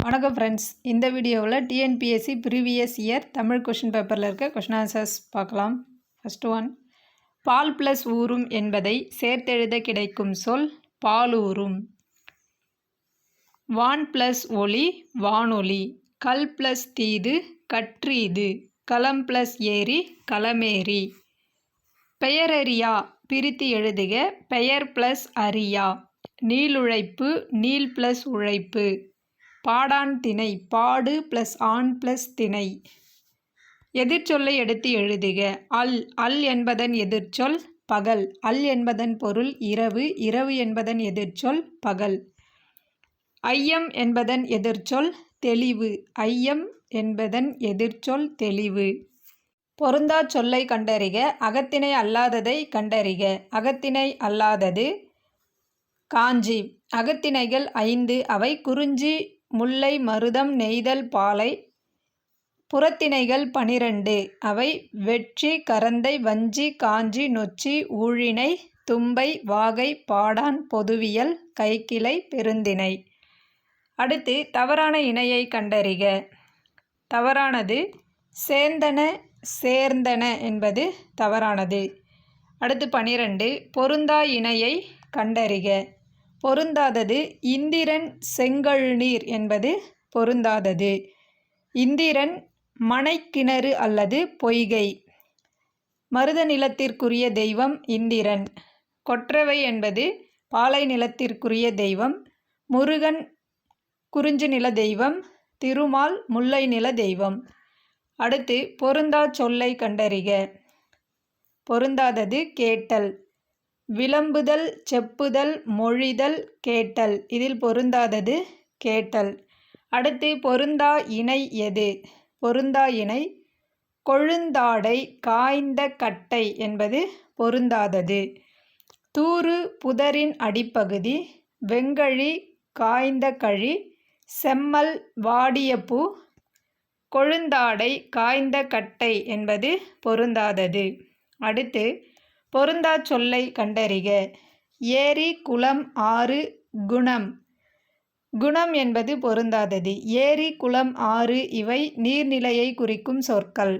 வணக்கம் ஃப்ரெண்ட்ஸ், இந்த வீடியோவில் TNPSC previous year Tamil question பேப்பரில் இருக்க கொஷின் ஆன்சர்ஸ் பார்க்கலாம். ஃபர்ஸ்ட் ஒன், பால் ப்ளஸ் ஊரும் என்பதை சேர்த்தெழுத கிடைக்கும் சொல் பாலூரும். வான் ப்ளஸ் ஒளி வானொலி. கல் ப்ளஸ் தீது கற்றீது. களம் ப்ளஸ் ஏரி களமேரி. பெயரறியா பிரித்து எழுதுக பெயர் ப்ளஸ் அறியா. நீளுழைப்பு நீள் ப்ளஸ் உழைப்பு. பாடான் திணை பாடு ப்ளஸ் ஆண் ப்ளஸ் திணை. எதிர்ச்சொல்லை எடுத்து எழுதுக. அல் அல் என்பதன் எதிர்ச்சொல் பகல். அல் என்பதன் பொருள் இரவு. இரவு என்பதன் எதிர்ச்சொல் பகல். ஐயம் என்பதன் எதிர்ச்சொல் தெளிவு. ஐயம் என்பதன் எதிர்ச்சொல் தெளிவு. பொருந்தா சொல்லை கண்டறிக. அகத்திணை அல்லாததை கண்டறிக. அகத்திணை அல்லாதது காஞ்சி. அகத்திணைகள் 5. அவை குறிஞ்சி முல்லை மருதம் நெய்தல் பாலை. புறத்திணைகள் 12. அவை வெற்றி கரந்தை வஞ்சி காஞ்சி நொச்சி ஊழினை தும்பை வாகை பாடான் பொதுவியல் கைக்கிளை பெருந்திணை. அடுத்து தவறான இணையை கண்டறிக. தவறானது சேர்ந்தன சேர்ந்தன என்பது தவறானது. அடுத்து 12. பொருந்தா இணையை கண்டறிக. பொருந்தாதது இந்திரன் செங்கழுநீர் என்பது பொருந்தாதது. இந்திரன் மனைக்கிணறு அல்லது பொய்கை. மருத நிலத்திற்குரிய தெய்வம் இந்திரன். கொற்றவை என்பது பாலை நிலத்திற்குரிய தெய்வம். முருகன் குறிஞ்சி நில தெய்வம். திருமால் முல்லை நில தெய்வம். அடுத்து பொருந்தா சொல்லை கண்டறிக. பொருந்தாதது கேட்டல். விளம்புதல் செப்புதல் மொழிதல் கேட்டல். இதில் பொருந்தாதது கேட்டல். அடுத்து பொருந்தா இணை எது? பொருந்தா இணை கொழுந்தாடை காய்ந்த கட்டை என்பது பொருந்தாதது. தூறு புதரின் அடிப்பகுதி. வெங்கழி காய்ந்த கழி. செம்மல் வாடிய பூ. கொழுந்தாடை காய்ந்த கட்டை என்பது பொருந்தாதது. அடுத்து பொருந்தா சொல்லை கண்டறிக. ஏரி குளம் ஆறு குணம். குணம் என்பது பொருந்தாதது. ஏரி குளம் ஆறு இவை நீர்நிலையை குறிக்கும் சொற்கள்.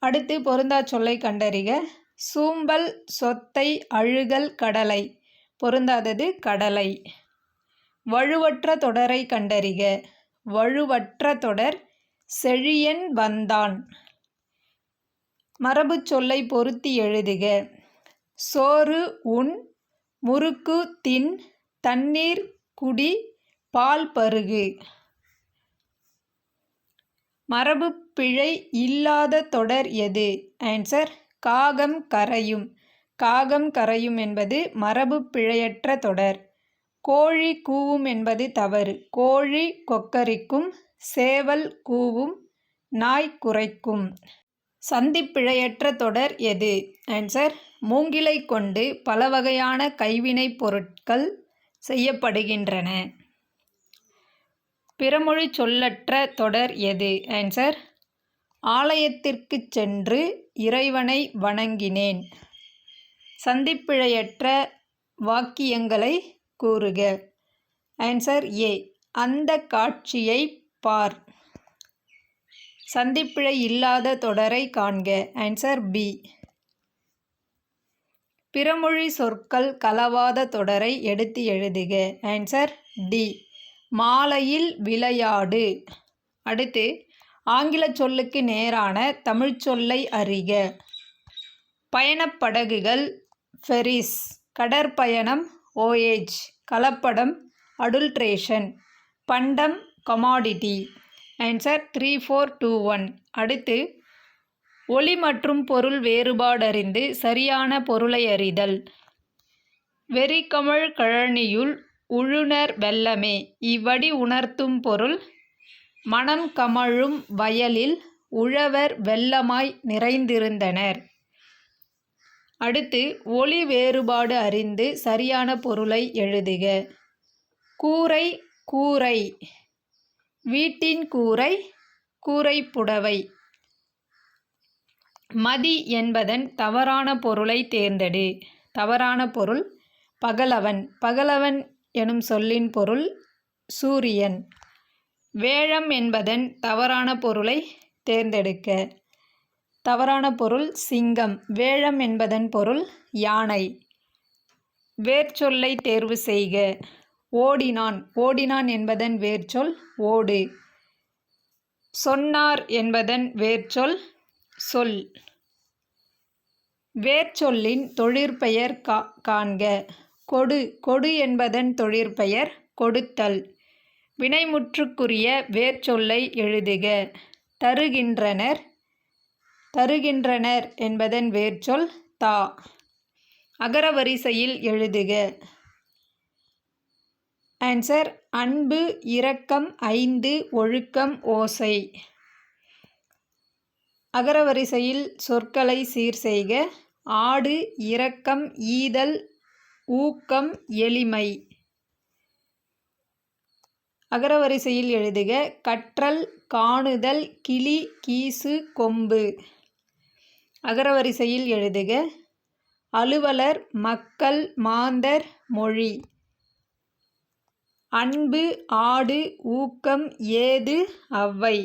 அடுத்து பொருந்தா சொல்லை கண்டறிக. சூம்பல் சொத்தை அழுகல் கடலை. பொருந்தாதது கடலை. வழுவற்ற தொடரை கண்டறிக. வழுவற்ற தொடர் செழியன் வந்தான். மரபு சொல்லை பொருத்தி எழுதுக. சோறு உண் முறுக்கு தின் தண்ணீர் குடி பால் பருகு. மரபு பிழை இல்லாத தொடர் எது? ஆன்சர் காகம் கரையும். காகம் கரையும் என்பது மரபு பிழையற்ற தொடர். கோழி கூவும் என்பது தவறு. கோழி கொக்கரிக்கும். சேவல் கூவும். நாய் குரைக்கும். சந்திப்பிழையற்ற தொடர் எது? ஆன்சர் மூங்கிலை கொண்டு பல வகையான கைவினைப் பொருட்கள் செய்யப்படுகின்றன. பிறமொழி சொல்லற்ற தொடர் எது? ஆன்சர் ஆலயத்திற்கு சென்று இறைவனை வணங்கினேன். சந்திப்பிழையற்ற வாக்கியங்களை கூறுக. ஆன்சர் ஏ அந்த காட்சியை பார். சந்திப்பிழை இல்லாத தொடரை காண்க. Answer B. பிறமொழி சொற்கள் கலவாத தொடரை எடுத்து எழுதுக. ஆன்சர் டி மாலையில் விளையாடு. அடுத்து ஆங்கில சொல்லுக்கு நேரான தமிழ்ச் சொல்லை அறிக. பயணப்படகுகள் ஃபெரிஸ். கடற்பயணம் ஓயேஜ். கலப்படம் அடுல்ட்ரேஷன். பண்டம் கமாடிட்டி. ஆன்சர் 3, 4, 2, 1. அடுத்து ஒலி மற்றும் பொருள் வேறுபாடறிந்து சரியான பொருளை அறிதல். வெறிகமழ் கழனியுள் உழுனர் வெள்ளமே. இவ்வடி உணர்த்தும் பொருள் மனம் கமழும் வயலில் உழவர் வெள்ளமாய் நிறைந்திருந்தனர். அடுத்து ஒலி வேறுபாடு அறிந்து சரியான பொருளை எழுதுக. கூரை கூரை. வீட்டின் கூரை கூரை புடவை. மதி என்பதன் தவறான பொருளை தேர்ந்தெடு. தவறான பொருள் பகலவன். பகலவன் எனும் சொல்லின் பொருள் சூரியன். வேழம் என்பதன் தவறான பொருளை தேர்ந்தெடுக்க. தவறான பொருள் சிங்கம். வேழம் என்பதன் பொருள் யானை. வேர்ச்சொல்லை தேர்வு செய்க. ஓடினான். ஓடினான் என்பதன் வேர்ச்சொல் ஓடு. சொன்னார் என்பதன் வேர்ச்சொல் சொல். வேர்ச்சொல்லின் தொழிற்பெயர் காண்க. கொடு. கொடு என்பதன் தொழிற்பெயர் கொடுத்தல். வினைமுற்றுக்குரிய வேர்ச்சொல்லை எழுதுக. தருகின்றனர். தருகின்றனர் என்பதன் வேர்ச்சொல் தா. அகரவரிசையில் எழுதுக. ஆன்சர் அன்பு, இரக்கம், ஐந்து, ஒழுக்கம், ஓசை. அகரவரிசையில் சொற்களை சீர் செய்க. ஆடு, இரக்கம், ஈதல், ஊக்கம், எளிமை. அகரவரிசையில் எழுதுக. கற்றல், காணுதல், கிளி, கீசு, கொம்பு. அகரவரிசையில் எழுதுக. அலுவலர், மக்கள், மாந்தர், மொழி. அன்பு, ஆடு, ஊக்கம், ஏது, அவ்வை.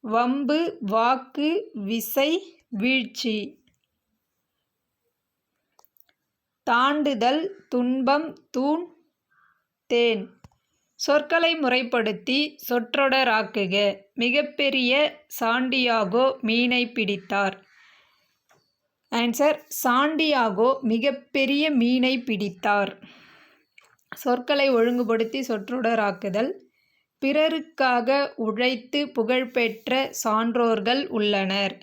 வம்பு, வாக்கு, விசை, வீழ்ச்சி. தாண்டுதல், துன்பம், தூண், தேன். சொற்களை முறைப்படுத்தி சொற்றொடராக்குக. மிகப்பெரிய சாண்டியாகோ மீனை பிடித்தார். ஆன்சர் சாண்டியாகோ மிகப்பெரிய மீனை பிடித்தார். சொற்களை ஒழுங்குபடுத்தி சொற்றொடராக்குதல். பிறருக்காக உழைத்து புகழ்பெற்ற சான்றோர்கள் உள்ளனர்.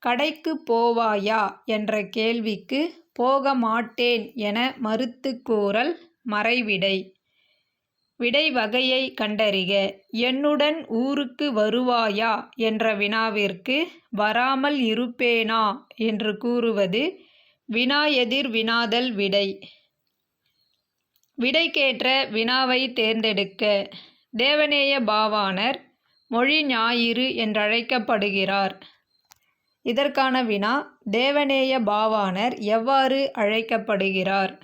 கடைக்கு போவாயா என்ற கேள்விக்கு போக மாட்டேன் என மறுத்து கூறல் மறைவிடை. விடை வகையை கண்டறிக. என்னுடன் ஊருக்கு வருவாயா என்ற வினாவிற்கு வராமல் இருப்பேனா என்று கூறுவது வினா எதிர் வினாதல் விடை. விடைக்கேற்ற வினாவை தேர்ந்தெடுக்க. தேவநேய பாவாணர் மொழி ஞாயிறு என்றழைக்கப்படுகிறார். இதற்கான வினா தேவநேய பாவாணர் எவ்வாறு அழைக்கப்படுகிறார்?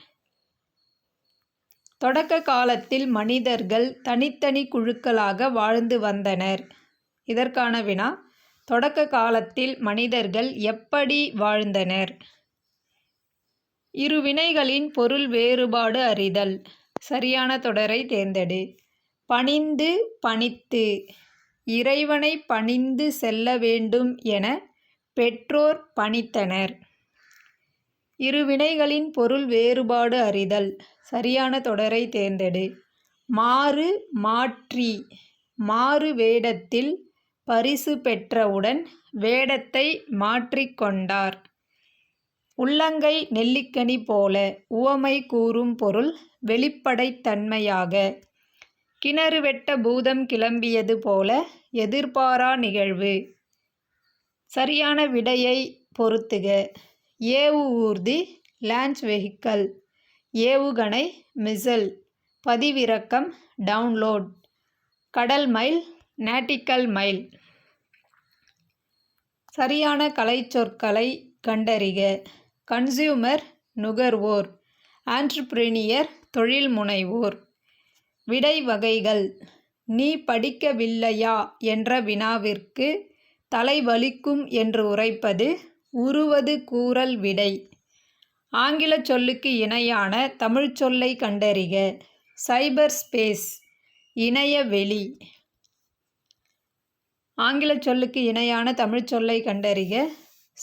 தொடக்க காலத்தில் மனிதர்கள் தனித்தனி குழுக்களாக வாழ்ந்து வந்தனர். இதற்கான வினா தொடக்க காலத்தில் மனிதர்கள் எப்படி வாழ்ந்தனர்? இரு வினைகளின் பொருள் வேறுபாடு அறிதல். சரியான தொடரை தேர்ந்தெடு. பணிந்து, பணித்து. இறைவனை பணிந்து செல்ல வேண்டும் என பெற்றோர் பணித்தனர். இரு வினைகளின் பொருள் வேறுபாடு அறிதல். சரியான தொடரை தேர்ந்தெடு. மாறு, மாற்றி. மாறு வேடத்தில் பரிசு பெற்றவுடன் வேடத்தை மாற்றிக்கொண்டார். உள்ளங்கை நெல்லிக்கனி போல. உவமை கூறும் பொருள் வெளிப்படைத்தன்மையாக. கிணறு வெட்ட பூதம் கிளம்பியது போல. எதிர்பாரா நிகழ்வு. சரியான விடையை பொருத்துக. ஏவு ஊர்தி லான்ச் வெஹிக்கல். ஏவுகணை மிசைல். பதிவிறக்கம் டவுன்லோட். கடல் மைல் நாட்டிக்கல் மைல். சரியான கலைச்சொற்களை கண்டறிக. கன்சியூமர் நுகர்வோர். ஆன்ட்ரபிரினியர் தொழில் முனைவோர். விடை வகைகள். நீ படிக்கவில்லையா என்ற வினாவிற்கு தலை வலிக்கும் என்று உரைப்பது உருவது கூறல் விடை. ஆங்கில சொல்லுக்கு இணையான தமிழ் சொல்லை கண்டறிக. சைபர் ஸ்பேஸ் இணையவெளி. ஆங்கில சொல்லுக்கு இணையான தமிழ் சொல்லை கண்டறிக.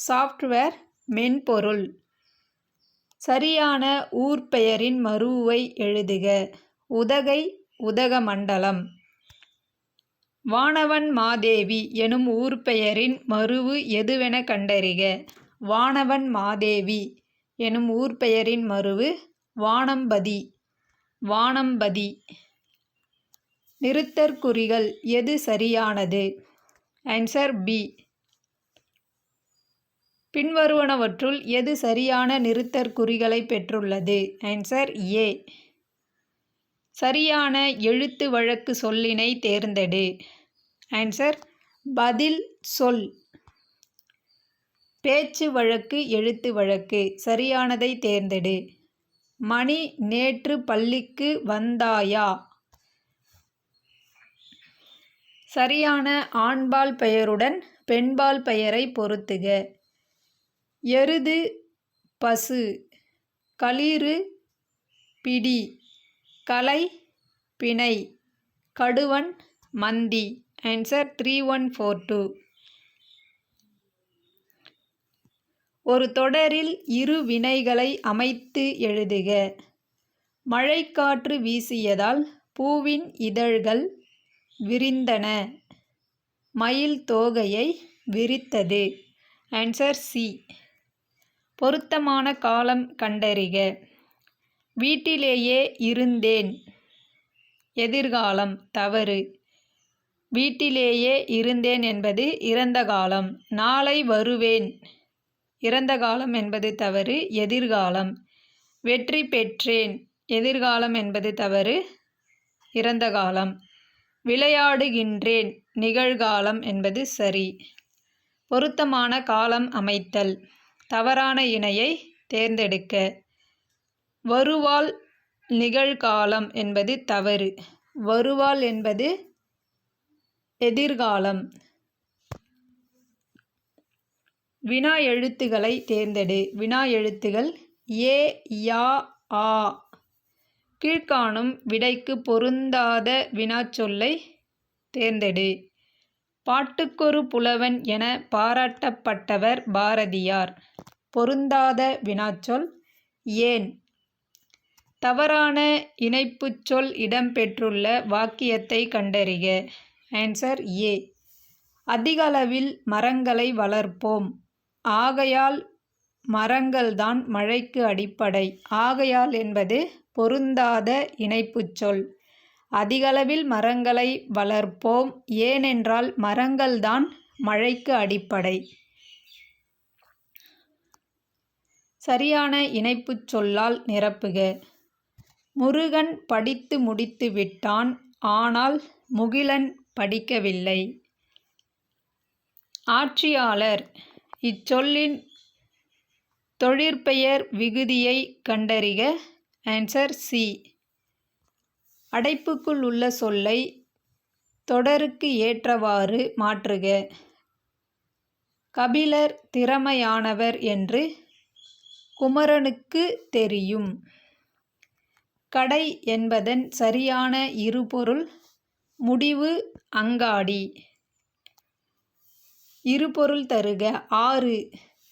சாஃப்ட்வேர் மென்பொருள். சரியான ஊர் பெயரின் மரூவை எழுதுக. உதகை, உதகமண்டலம். வானவன் மாதேவி எனும் ஊர் பெயரின் மரூவு எதுவென கண்டறிக. வானவன் மாதேவி எனும் ஊர் பெயரின் மரூவு வானம்பதி. வானம்பதி. நிறுத்தற்குறிகள் எது சரியானது? Answer B. பின்வருவனவற்றுள் எது சரியான நிறுத்தற்குறிகளை பெற்றுள்ளது? Answer A. சரியான எழுத்து வழக்கு சொல்லினை தேர்ந்தெடு. ஆன்சர் பதில் சொல். பேச்சு வழக்கு, எழுத்து வழக்கு. சரியானதை தேர்ந்தெடு. மணி நேற்று பள்ளிக்கு வந்தாயா? சரியான ஆண்பால் பெயருடன் பெண்பால் பெயரை பொருத்துக. எருது பசு, களிறு பிடி, கலை பிணை, கடுவன் மந்தி. ஆன்சர் 3142. ஒரு தொடரில் இரு வினைகளை அமைத்து எழுதுக. மழைக்காற்று வீசியதால் பூவின் இதழ்கள் விரிந்தன. மயில் தோகையை விரித்தது. Answer C. பொருத்தமான காலம் கண்டறிக. வீட்டிலேயே இருந்தேன். எதிர்காலம் தவறு. வீட்டிலேயே இருந்தேன் என்பது இறந்த காலம். நாளை வருவேன். இறந்த காலம் என்பது தவறு, எதிர்காலம். வெற்றி பெற்றேன். எதிர்காலம் என்பது தவறு, இறந்த காலம். விளையாடுகின்றேன். நிகழ்காலம் என்பது சரி. பொருத்தமான காலம் அமைத்தல். தவறான இணையை தேர்ந்தெடுக்க. வருவாள் நிகழ்காலம் என்பது தவறு. வருவாள் என்பது எதிர்காலம். வினா எழுத்துக்களை தேர்ந்தெடு. வினா எழுத்துகள் ஏ, யா, ஆ. கீழ்காணும் விடைக்கு பொருந்தாத வினாச்சொல்லை தேர்ந்தெடு. பாட்டுக்கொரு புலவன் என பாராட்டப்பட்டவர் பாரதியார். பொருந்தாத வினாச்சொல் ஏன். தவறான இணைப்புச்சொல் இடம்பெற்றுள்ள வாக்கியத்தை கண்டறிக. Answer A. அதிகளவில் மரங்களை வளர்ப்போம். ஆகையால் மரங்கள்தான் மழைக்கு அடிப்படை. ஆகையால் என்பது பொருந்தாத இணைப்புச்சொல். அதிகளவில் மரங்களை வளர்ப்போம், ஏனென்றால் மரங்கள்தான் மழைக்கு அடிப்படை. சரியான இணைப்புச் சொல்லால் நிரப்புக. முருகன் படித்து முடித்து விட்டான், ஆனால் முகிலன் படிக்கவில்லை. ஆட்சியாளர். இச்சொல்லின் தொழிற்பெயர் விகுதியை கண்டறிக. Answer C. அடைப்புக்குள் உள்ள சொல்லை தொடருக்கு ஏற்றவாறு மாற்றுக. கபிலர் திறமையானவர் என்று குமரனுக்கு தெரியும். கடை என்பதன் சரியான இருபொருள் முடிவு அங்காடி. இருபொருள் தருக. ஆறு.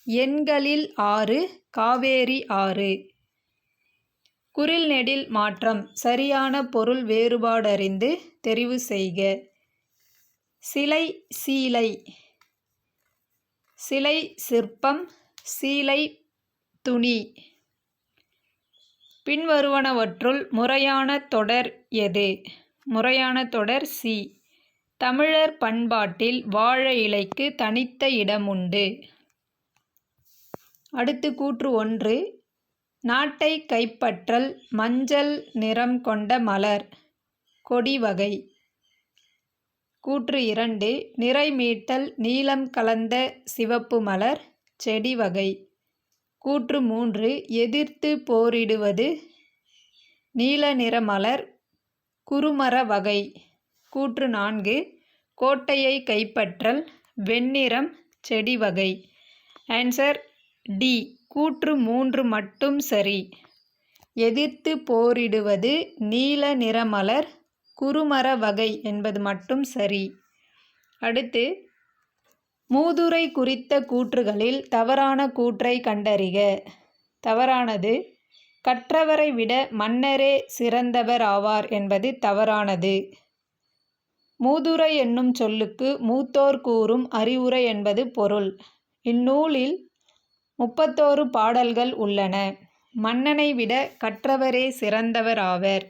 எண்களில் ஆறு. காவேரி ஆறு. குறில் நெடில் மாற்றம். சரியான பொருள் வேறுபாடறிந்து தெரிவு செய்க. சிலை சீலை. சிலை சிற்பம், சீலை துணி. பின்வருவனவற்றுள் முறையான தொடர் எது? முறையான தொடர் சி. தமிழர் பண்பாட்டில் வாழை இலைக்கு தனித்த இடமுண்டு. அடுத்து கூற்று 1. நாட்டை கைப்பற்றல் மஞ்சள் நிறம் கொண்ட மலர், கொடி வகை. கூற்று 2. நிறை மீட்டல் நீலம் கலந்த சிவப்பு மலர், செடி வகை. கூற்று 3. எதிர்த்து போரிடுவது நீல நிற மலர், குறுமர வகை. கூற்று 4. கோட்டையை கைப்பற்றல் வெண்ணிறம், செடி வகை. Answer D. கூற்று 3 மட்டும் சரி. எதிர்த்து போரிடுவது நீல நிற மலர், குறுமர வகை என்பது மட்டும் சரி. அடுத்து மூதுரை குறித்த கூற்றுகளில் தவறான கூற்றை கண்டறிக. தவறானது. கற்றவரை விட மன்னரே சிறந்தவர் ஆவார் என்பது தவறானது. மூதுரை என்னும் சொல்லுக்கு மூத்தோர் கூறும் அறிவுரை என்பது பொருள். இந்நூலில் 31 பாடல்கள் உள்ளன. மன்னனை விட கற்றவரே சிறந்தவர் ஆவர்.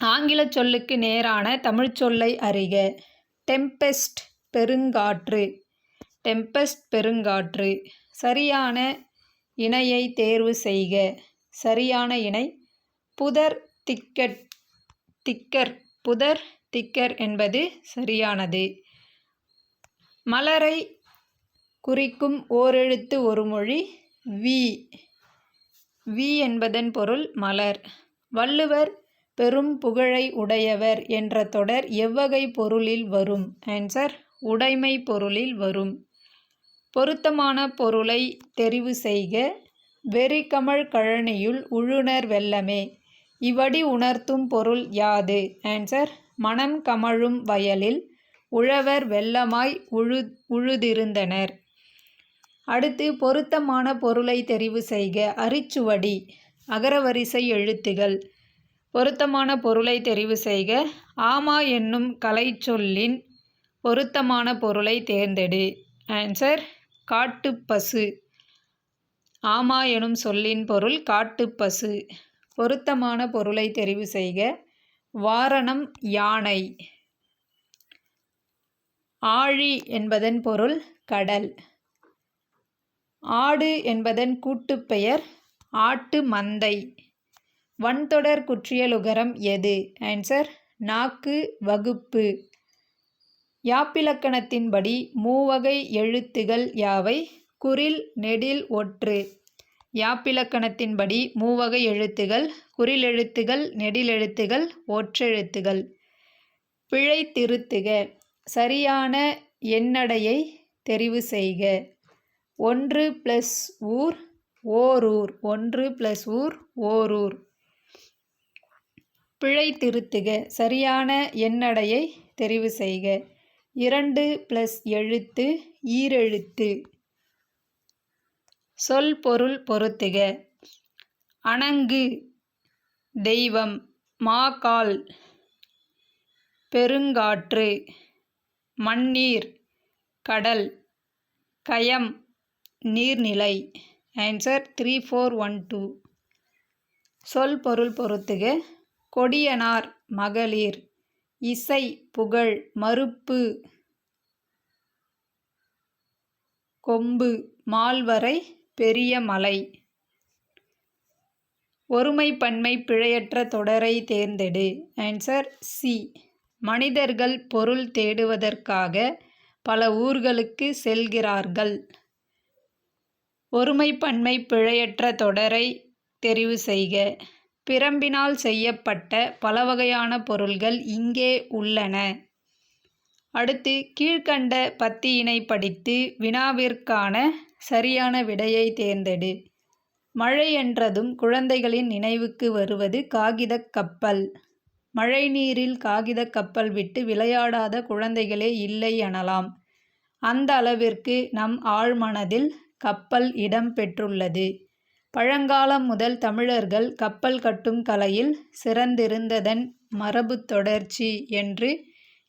ஆங்கில சொல்லுக்கு நேரான தமிழ்ச் சொல்லை அறிக. டெம்பெஸ்ட் பெருங்காற்று. டெம்பெஸ்ட் பெருங்காற்று. சரியான இணையை தேர்வு செய்க. சரியான இணை புதர் திக்கட் திக்கர். புதர் திக்கர் என்பது சரியானது. மலரை குறிக்கும் ஓரெழுத்து ஒரு மொழி வி. வி என்பதன் பொருள் மலர். வள்ளுவர் பெரும் புகழை உடையவர் என்ற தொடர் எவ்வகை பொருளில் வரும்? ஆன்சர் உடைமை பொருளில் வரும். பொருத்தமான பொருளை தெரிவு செய்க. வெறிகமழ் கழனியுள் உழுனர் வெள்ளமே. இவ்வடி உணர்த்தும் பொருள் யாது? ஆன்சர் மனம் கமழும் வயலில் உழவர் வெள்ளமாய் உழுதிருந்தனர். அடுத்து பொருத்தமான பொருளை தெரிவு செய்க. அரிச்சுவடி அகரவரிசை எழுத்துகள். பொருத்தமான பொருளை தெரிவு செய்க. ஆமா என்னும் கலைச்சொல்லின் பொருத்தமான பொருளை தேர்ந்தெடு. ஆன்சர் காட்டுப்பசு. ஆமா எனும் சொல்லின் பொருள் காட்டுப்பசு. பொருத்தமான பொருளை தெரிவு செய்க. வாரணம் யானை. ஆழி என்பதன் பொருள் கடல். ஆடு என்பதன் கூட்டுப்பெயர் ஆட்டு மந்தை. வன்தொடர் குற்றியலுகரம் எது? ஆன்சர் நாக்கு வகுப்பு. யாப்பிலக்கணத்தின்படி மூவகை எழுத்துகள் யாவை? குறில் நெடில் ஒற்று. யாப்பிலக்கணத்தின்படி மூவகை எழுத்துகள் குறிலெழுத்துகள் நெடிலெழுத்துகள் ஒற்றெழுத்துகள். பிழை திருத்துக. சரியான எண்ணடையை தெரிவு செய்க. 1 + ஊர் ஓரூர். 1 + ஊர் ஓரூர். பிழை திருத்துக. சரியான எண்ணடையை தெரிவு செய்க. 2 + எழுத்து ஈரெழுத்து. சொல் பொருள் பொருத்துக. அணங்கு தெய்வம். மாகால் பெருங்காற்று. மண்ணீர் கடல். கயம் நீர்நிலை. ஆன்சர் 3, 4, 1, 2. சொல் பொருள் பொருத்துக. கொடியனார் மகளிர். இசை புகழ். மறுப்பு கொம்பு. மால்வரை பெரிய மலை. ஒருமைப்பன்மை பிழையற்ற தொடரை தேர்ந்தெடு. Answer C. மனிதர்கள் பொருள் தேடுவதற்காக பல ஊர்களுக்கு செல்கிறார்கள். ஒருமைப்பன்மை பிழையற்ற தொடரை தெரிவு செய்க. பிரம்பினால் செய்யப்பட்ட பலவகையான பொருள்கள் இங்கே உள்ளன. அடுத்து கீழ்க்கண்ட பத்தியினை படித்து வினாவிற்கான சரியான விடையை தேர்ந்தெடு. மழை என்றதும் குழந்தைகளின் நினைவுக்கு வருவது காகிதக் கப்பல். மழை நீரில் காகிதக் கப்பல் விட்டு விளையாடாத குழந்தைகளே இல்லை எனலாம். அந்த அளவிற்கு நம் ஆழ்மனதில் கப்பல் இடம் பெற்றுள்ளது. பழங்காலம் முதல் தமிழர்கள் கப்பல் கட்டும் கலையில் சிறந்திருந்ததன் மரபு தொடர்ச்சி என்று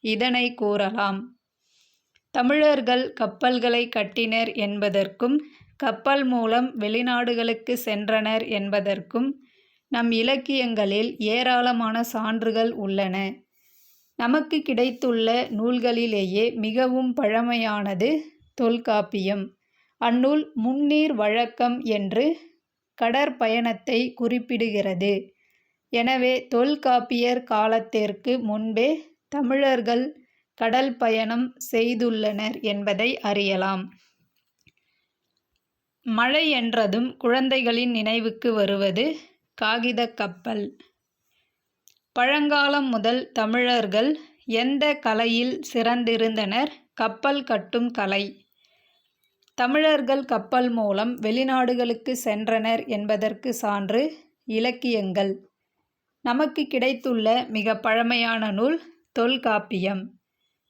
இதனை கூறலாம். தமிழர்கள் கப்பல்களை கட்டினர் என்பதற்கும் கப்பல் மூலம் வெளிநாடுகளுக்கு சென்றனர் என்பதற்கும் நம் இலக்கியங்களில் ஏராளமான சான்றுகள் உள்ளன. நமக்கு கிடைத்துள்ள நூல்களிலேயே மிகவும் பழமையானது தொல்காப்பியம். அந்நூல் முன்னீர் வழக்கம் என்று கடற்பயணத்தை குறிப்பிடுகிறது. எனவே தொல்காப்பியர் காலத்திற்கு முன்பே தமிழர்கள் கடல் பயணம் செய்துள்ளனர் என்பதை அறியலாம். மழை என்றதும் குழந்தைகளின் நினைவுக்கு வருவது காகிதக் கப்பல். பழங்காலம் முதல் தமிழர்கள் எந்த கலையில் சிறந்திருந்தனர்? கப்பல் கட்டும் கலை. தமிழர்கள் கப்பல் மூலம் வெளிநாடுகளுக்கு சென்றனர் என்பதற்கு சான்று இலக்கியங்கள். நமக்கு கிடைத்துள்ள மிக பழமையான நூல் தொல்காப்பியம்.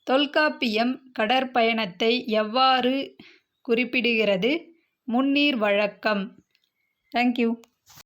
தொல்காப்பியம் கடற்பயணத்தை எவ்வாறு குறிப்பிடுகிறது? முன்னீர் வழக்கம். தேங்க்யூ.